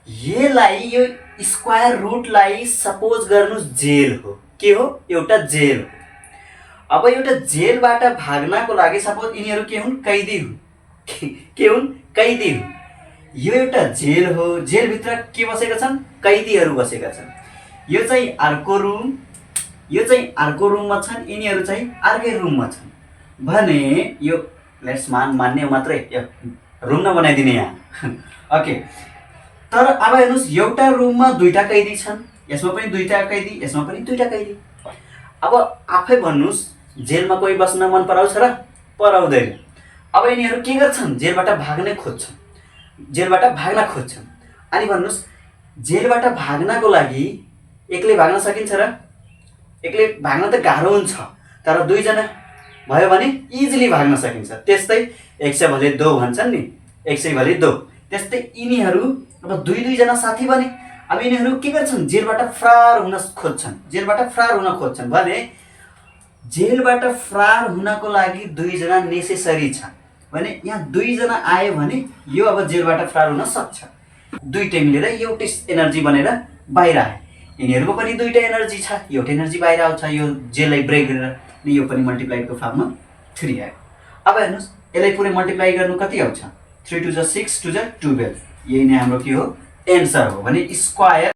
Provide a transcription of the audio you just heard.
यसलाई यो square रुटलाई suppose गर्नु जेल हो। के हो? एउटा जेल हो। अब एउटा जेलबाट भाग्नको लागि सपोज यिनीहरू के हुन्? कैदी हुन्। के हुन्? कैदी हुन्। यो एउटा जेल हो। जेलभित्र के बसेका छन्? कैदीहरू बसेका छन्। यो चाहिँ अर्को रुम, यो चाहिँ अर्को रुममा छन्, यिनीहरू चाहिँ अर्कै रुममा छन् भने यो लेट्स मान्ने मात्रै, यो रुम नबनाइदिने यहाँ। ओके, तर अब हेर्नुहोस् एउटा रुममा दुईटा कैदी छन्, यसमा पनि दुईटा कैदी, यसमा पनि दुईटा कैदी। अब आफै भन्नुहोस् जेलमा कोही बस्न मन पराउँछ र? पराउँदैन। अब यिनीहरू के गर्छन्? जेलबाट भाग्न खोज्छन्, जेलबाट भाग्न खोज्छन्। अनि भन्नुहोस् जेलबाट भाग्नको लागि एक्लै भाग्न सकिन्छ र? एक्लै भाग्न त गाह्रो हुन्छ, तर दुईजना भयो भने इजिली भाग्न सकिन्छ। त्यस्तै 100 भले 2 भन्छन् नि, 100 भले 2। त्यस्तै यिनीहरू अब दुईजना साथी बने। अब यिनीहरू के गर्छन्? जेलबाट फरार हुन खोज्छन्, जेलबाट फरार हुन खोज्छन् भने जेलबाट फरार हुनको लागि दुईजना नेसेसरी छ भने यहाँ दुईजना आयो भने यो अब जेलबाट फरार हुन सक्छ। दुईटै मिलेर एउटै एनर्जी बनेर बाहिर आए। यिनीहरूको पनि दुईटै एनर्जी छ, एउटै एनर्जी बाहिर आउँछ यो जेललाई ब्रेक गरेर। यो पनि मल्टिप्लाइडको फर्ममा 3 आयो। अब हेर्नुहोस् यसलाई पुरै मल्टिप्लाई गर्नु कति आउँछ? 3 2 6 2 12। यही नै हाम्रो के हो? एन्सर हो भने स्क्वायर